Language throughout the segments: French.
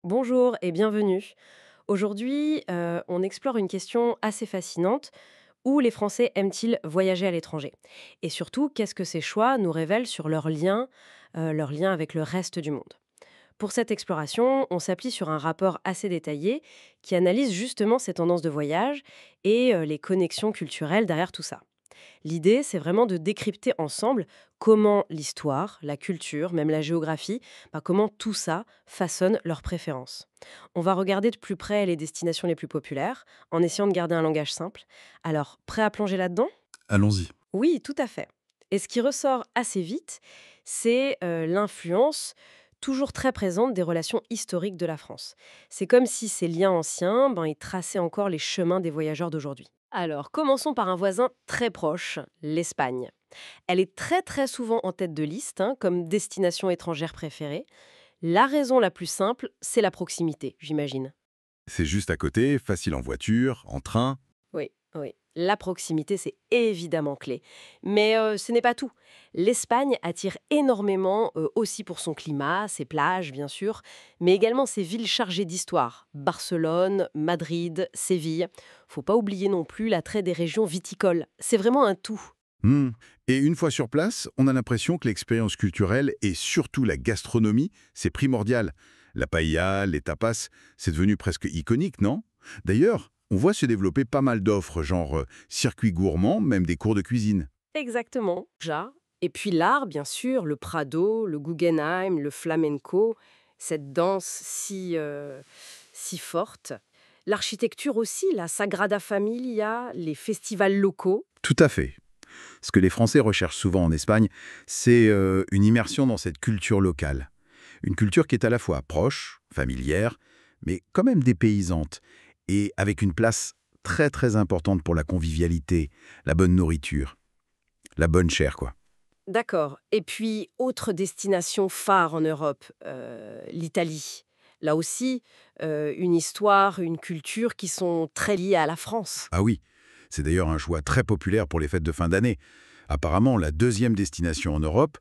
Bonjour et bienvenue. Aujourd'hui, on explore une question assez fascinante. Où les Français aiment-ils voyager à l'étranger? Et surtout, qu'est-ce que ces choix nous révèlent sur leur lien avec le reste du monde? Pour cette exploration, on s'appuie sur un rapport assez détaillé qui analyse justement ces tendances de voyage et les connexions culturelles derrière tout ça. L'idée, c'est vraiment de décrypter ensemble comment l'histoire, la culture, même la géographie, comment tout ça façonne leurs préférences. On va regarder de plus près les destinations les plus populaires, en essayant de garder un langage simple. Alors, prêt à plonger là-dedans? Allons-y. Oui, tout à fait. Et ce qui ressort assez vite, c'est l'influence toujours très présente des relations historiques de la France. C'est comme si ces liens anciens, ils traçaient encore les chemins des voyageurs d'aujourd'hui. Alors, commençons par un voisin très proche, l'Espagne. Elle est très très souvent en tête de liste, comme destination étrangère préférée. La raison la plus simple, c'est la proximité, j'imagine. C'est juste à côté, facile en voiture, en train. Oui, oui. La proximité, c'est évidemment clé. Mais ce n'est pas tout. L'Espagne attire énormément aussi pour son climat, ses plages, bien sûr, mais également ses villes chargées d'histoire. Barcelone, Madrid, Séville. Faut pas oublier non plus l'attrait des régions viticoles. C'est vraiment un tout. Hmm. Et une fois sur place, on a l'impression que l'expérience culturelle et surtout la gastronomie, c'est primordial. La paella, les tapas, c'est devenu presque iconique, non? D'ailleurs, on voit se développer pas mal d'offres, genre circuits gourmands, même des cours de cuisine. Exactement. Ja. Et puis l'art, bien sûr, le Prado, le Guggenheim, le flamenco, cette danse si forte. L'architecture aussi, la Sagrada Familia, les festivals locaux. Tout à fait. Ce que les Français recherchent souvent en Espagne, c'est une immersion dans cette culture locale. Une culture qui est à la fois proche, familière, mais quand même dépaysante, et avec une place très très importante pour la convivialité, la bonne nourriture, la bonne chair, quoi. D'accord. Et puis, autre destination phare en Europe, l'Italie. Là aussi, une histoire, une culture qui sont très liées à la France. Ah oui, c'est d'ailleurs un choix très populaire pour les fêtes de fin d'année. Apparemment, la deuxième destination en Europe,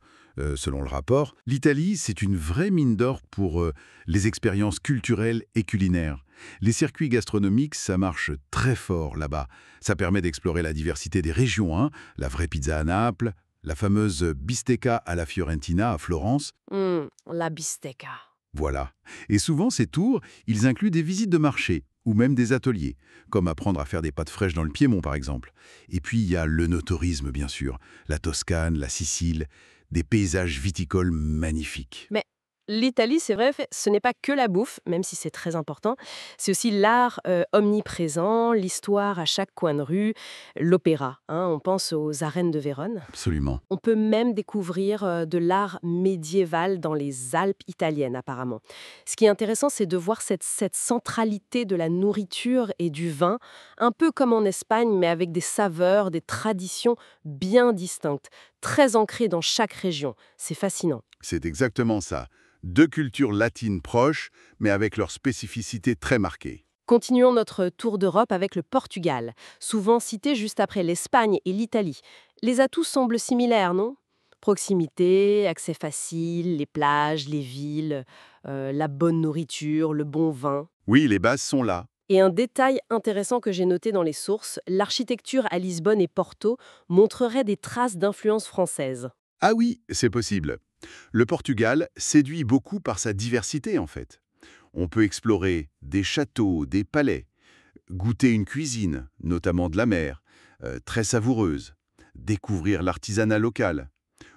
selon le rapport, l'Italie, c'est une vraie mine d'or pour les expériences culturelles et culinaires. Les circuits gastronomiques, ça marche très fort là-bas. Ça permet d'explorer la diversité des régions, hein, la vraie pizza à Naples, la fameuse bistecca à la Fiorentina à Florence. La bistecca. Voilà. Et souvent, ces tours, ils incluent des visites de marché ou même des ateliers, comme apprendre à faire des pâtes fraîches dans le Piémont, par exemple. Et puis, il y a le no-tourisme, bien sûr, la Toscane, la Sicile, des paysages viticoles magnifiques. Mais l'Italie, c'est vrai, ce n'est pas que la bouffe, même si c'est très important. C'est aussi l'art omniprésent, l'histoire à chaque coin de rue, l'opéra. On pense aux arènes de Vérone. Absolument. On peut même découvrir de l'art médiéval dans les Alpes italiennes, apparemment. Ce qui est intéressant, c'est de voir cette centralité de la nourriture et du vin, un peu comme en Espagne, mais avec des saveurs, des traditions bien distinctes, très ancrées dans chaque région. C'est fascinant. C'est exactement ça. Deux cultures latines proches, mais avec leur spécificité très marquée. Continuons notre tour d'Europe avec le Portugal, souvent cité juste après l'Espagne et l'Italie. Les atouts semblent similaires, non? Proximité, accès facile, les plages, les villes, la bonne nourriture, le bon vin. Oui, les bases sont là. Et un détail intéressant que j'ai noté dans les sources, l'architecture à Lisbonne et Porto montrerait des traces d'influence française. Ah oui, c'est possible. Le Portugal séduit beaucoup par sa diversité, en fait. On peut explorer des châteaux, des palais, goûter une cuisine, notamment de la mer, très savoureuse, découvrir l'artisanat local,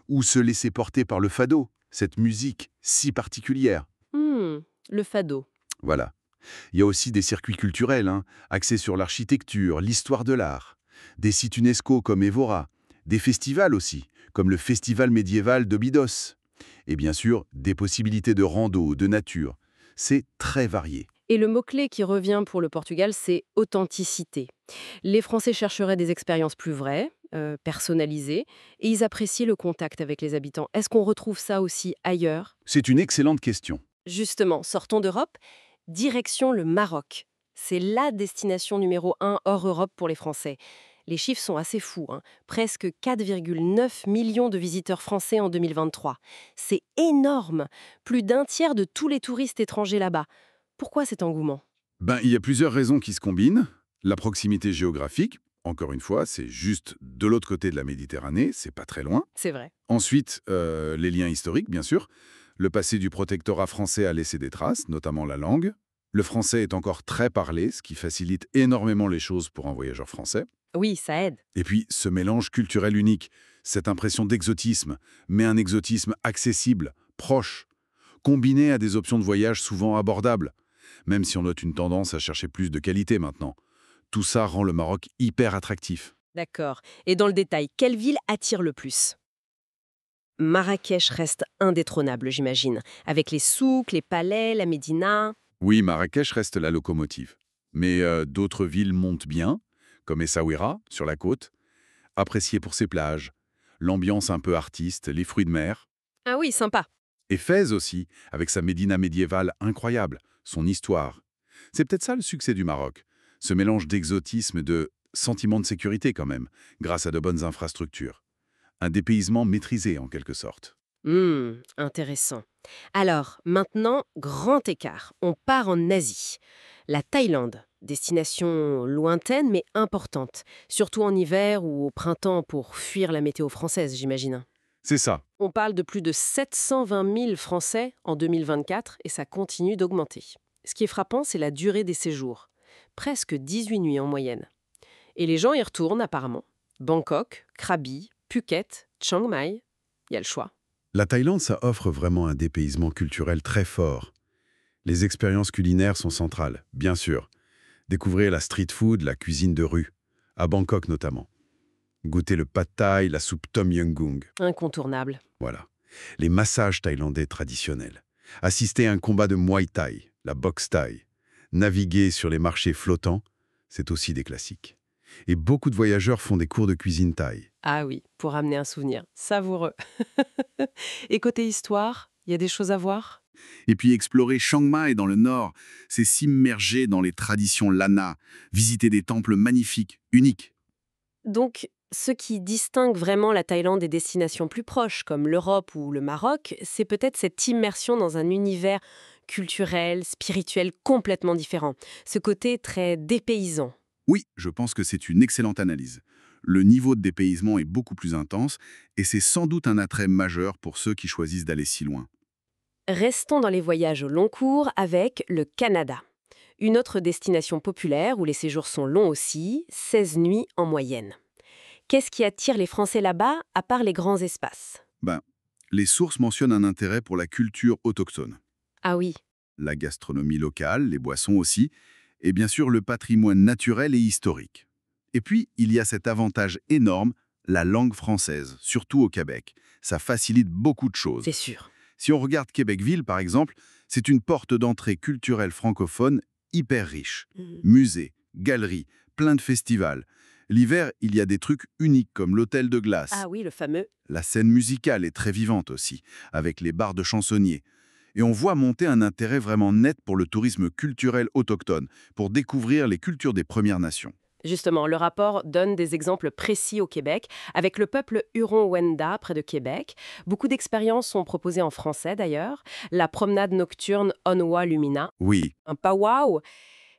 ou se laisser porter par le fado, cette musique si particulière. Le fado. Voilà. Il y a aussi des circuits culturels, hein, axés sur l'architecture, l'histoire de l'art, des sites UNESCO comme Évora, des festivals aussi, comme le Festival médiéval d'Obidos, et bien sûr, des possibilités de rando, de nature. C'est très varié. Et le mot-clé qui revient pour le Portugal, c'est authenticité. Les Français chercheraient des expériences plus vraies, personnalisées, et ils apprécient le contact avec les habitants. Est-ce qu'on retrouve ça aussi ailleurs? C'est une excellente question. Justement, sortons d'Europe, direction le Maroc. C'est la destination numéro un hors Europe pour les Français. Les chiffres sont assez fous, presque 4,9 millions de visiteurs français en 2023. C'est énorme, plus d'un tiers de tous les touristes étrangers là-bas. Pourquoi cet engouement? Il y a plusieurs raisons qui se combinent. La proximité géographique, encore une fois, c'est juste de l'autre côté de la Méditerranée, c'est pas très loin. C'est vrai. Ensuite, les liens historiques, bien sûr. Le passé du protectorat français a laissé des traces, notamment la langue. Le français est encore très parlé, ce qui facilite énormément les choses pour un voyageur français. Oui, ça aide. Et puis, ce mélange culturel unique, cette impression d'exotisme, mais un exotisme accessible, proche, combiné à des options de voyage souvent abordables, même si on note une tendance à chercher plus de qualité maintenant. Tout ça rend le Maroc hyper attractif. D'accord. Et dans le détail, quelle ville attire le plus? Marrakech reste indétrônable, j'imagine, avec les souks, les palais, la médina. Oui, Marrakech reste la locomotive. Mais d'autres villes montent bien, comme Essaouira, sur la côte, appréciée pour ses plages, l'ambiance un peu artiste, les fruits de mer. Ah oui, sympa. Et Fès aussi, avec sa médina médiévale incroyable, son histoire. C'est peut-être ça le succès du Maroc, ce mélange d'exotisme et de sentiment de sécurité quand même, grâce à de bonnes infrastructures. Un dépaysement maîtrisé en quelque sorte. Intéressant. Alors, maintenant, grand écart. On part en Asie. La Thaïlande, destination lointaine mais importante, surtout en hiver ou au printemps pour fuir la météo française, j'imagine. C'est ça. On parle de plus de 720 000 Français en 2024 et ça continue d'augmenter. Ce qui est frappant, c'est la durée des séjours. Presque 18 nuits en moyenne. Et les gens y retournent apparemment. Bangkok, Krabi, Phuket, Chiang Mai, il y a le choix. La Thaïlande, ça offre vraiment un dépaysement culturel très fort. Les expériences culinaires sont centrales, bien sûr. Découvrir la street food, la cuisine de rue, à Bangkok notamment. Goûter le pad thai, la soupe tom yum goong. Incontournable. Voilà. Les massages thaïlandais traditionnels. Assister à un combat de Muay Thai, la boxe thaï. Naviguer sur les marchés flottants, c'est aussi des classiques. Et beaucoup de voyageurs font des cours de cuisine thaï. Ah oui, pour amener un souvenir. Savoureux. Et côté histoire, il y a des choses à voir? Et puis explorer Chiang Mai dans le nord, c'est s'immerger dans les traditions Lana, visiter des temples magnifiques, uniques. Donc, ce qui distingue vraiment la Thaïlande des destinations plus proches, comme l'Europe ou le Maroc, c'est peut-être cette immersion dans un univers culturel, spirituel complètement différent. Ce côté très dépaysant. Oui, je pense que c'est une excellente analyse. Le niveau de dépaysement est beaucoup plus intense et c'est sans doute un attrait majeur pour ceux qui choisissent d'aller si loin. Restons dans les voyages au long cours avec le Canada. Une autre destination populaire où les séjours sont longs aussi, 16 nuits en moyenne. Qu'est-ce qui attire les Français là-bas, à part les grands espaces? Les sources mentionnent un intérêt pour la culture autochtone, Ah oui, la gastronomie locale, les boissons aussi, et bien sûr le patrimoine naturel et historique. Et puis, il y a cet avantage énorme, la langue française, surtout au Québec. Ça facilite beaucoup de choses. c'est sûr. Si on regarde Québec-Ville, par exemple, c'est une porte d'entrée culturelle francophone hyper riche. Musées, galeries, plein de festivals. L'hiver, il y a des trucs uniques comme l'hôtel de glace. Ah oui, le fameux. La scène musicale est très vivante aussi, avec les bars de chansonniers. Et on voit monter un intérêt vraiment net pour le tourisme culturel autochtone, pour découvrir les cultures des Premières Nations. Justement, le rapport donne des exemples précis au Québec, avec le peuple Huron-Wendat près de Québec. Beaucoup d'expériences sont proposées en français d'ailleurs. La promenade nocturne Onwa Lumina, Oui, un powwow.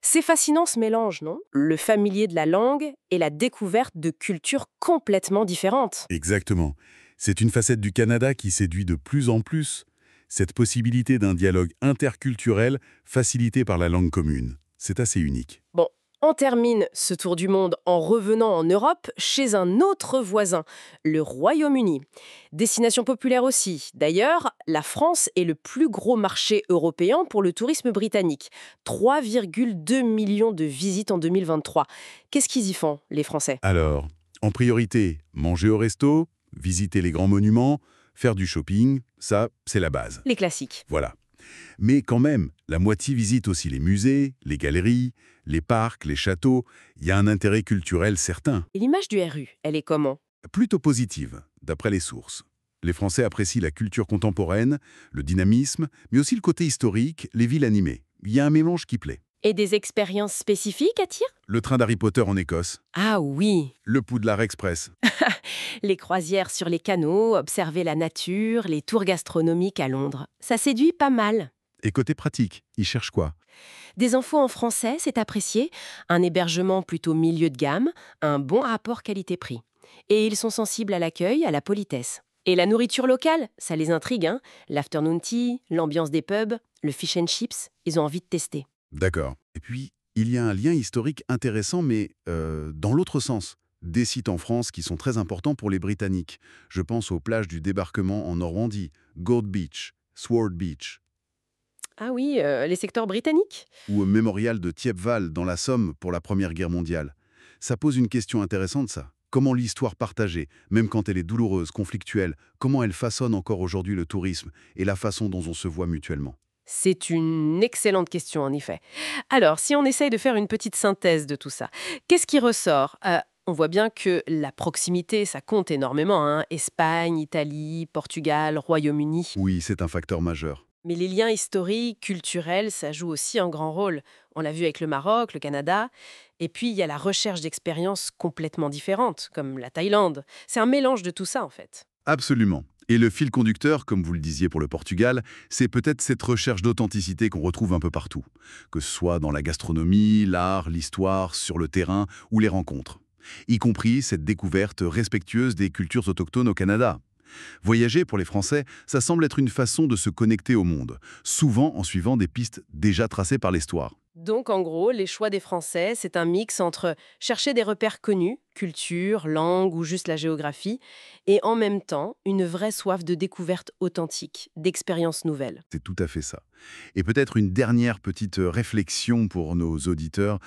C'est fascinant ce mélange, non? Le familier de la langue et la découverte de cultures complètement différentes. exactement. C'est une facette du Canada qui séduit de plus en plus. Cette possibilité d'un dialogue interculturel facilité par la langue commune. C'est assez unique. Bon, on termine ce tour du monde en revenant en Europe chez un autre voisin, le Royaume-Uni. Destination populaire aussi. D'ailleurs, la France est le plus gros marché européen pour le tourisme britannique. 3,2 millions de visites en 2023. Qu'est-ce qu'ils y font, les Français? Alors, en priorité, manger au resto, visiter les grands monuments, faire du shopping, ça, c'est la base. Les classiques. Voilà. Mais quand même, la moitié visite aussi les musées, les galeries, les parcs, les châteaux. Il y a un intérêt culturel certain, Et l'image du RU, elle est comment? plutôt positive, d'après les sources. Les Français apprécient la culture contemporaine, le dynamisme, mais aussi le côté historique, les villes animées. Il y a un mélange qui plaît. Et des expériences spécifiques attirent? Le train d'Harry Potter en Écosse, Ah oui, le Poudlard Express. les croisières sur les canaux, observer la nature, les tours gastronomiques à Londres. Ça séduit pas mal. Et côté pratique, ils cherchent quoi? Des infos en français, c'est apprécié, un hébergement plutôt milieu de gamme, un bon rapport qualité-prix. Et ils sont sensibles à l'accueil, à la politesse. Et la nourriture locale, ça les intrigue, hein. L'afternoon tea, l'ambiance des pubs, le fish and chips, ils ont envie de tester. D'accord. Et puis, il y a un lien historique intéressant, mais dans l'autre sens. Des sites en France qui sont très importants pour les Britanniques. Je pense aux plages du débarquement en Normandie, Gold Beach, Sword Beach, Ah oui, les secteurs britanniques. ou au mémorial de Thiepval dans la Somme pour la Première Guerre mondiale. Ça pose une question intéressante, ça. Comment l'histoire partagée, même quand elle est douloureuse, conflictuelle, comment elle façonne encore aujourd'hui le tourisme et la façon dont on se voit mutuellement? C'est une excellente question, en effet. Alors, si on essaye de faire une petite synthèse de tout ça, qu'est-ce qui ressort? On voit bien que la proximité, ça compte énormément, hein. Espagne, Italie, Portugal, Royaume-Uni. Oui, c'est un facteur majeur. Mais les liens historiques, culturels, ça joue aussi un grand rôle. On l'a vu avec le Maroc, le Canada. Et puis, il y a la recherche d'expériences complètement différentes, comme la Thaïlande. C'est un mélange de tout ça, en fait. Absolument. Et le fil conducteur, comme vous le disiez pour le Portugal, c'est peut-être cette recherche d'authenticité qu'on retrouve un peu partout, que ce soit dans la gastronomie, l'art, l'histoire, sur le terrain ou les rencontres, y compris cette découverte respectueuse des cultures autochtones au Canada. Voyager pour les Français, ça semble être une façon de se connecter au monde, souvent en suivant des pistes déjà tracées par l'histoire. Donc, en gros, les choix des Français, c'est un mix entre chercher des repères connus, culture, langue ou juste la géographie, et en même temps, une vraie soif de découverte authentique, d'expériences nouvelles. C'est tout à fait ça. Et peut-être une dernière petite réflexion pour nos auditeurs.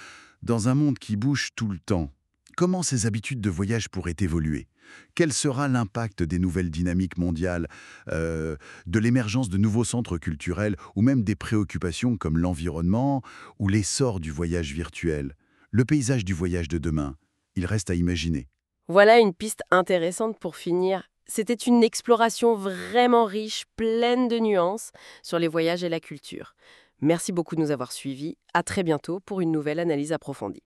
Dans un monde qui bouge tout le temps, comment ces habitudes de voyage pourraient évoluer? Quel sera l'impact des nouvelles dynamiques mondiales, de l'émergence de nouveaux centres culturels ou même des préoccupations comme l'environnement ou l'essor du voyage virtuel? Le paysage du voyage de demain, il reste à imaginer. Voilà une piste intéressante pour finir. C'était une exploration vraiment riche, pleine de nuances sur les voyages et la culture. Merci beaucoup de nous avoir suivis. À très bientôt pour une nouvelle analyse approfondie.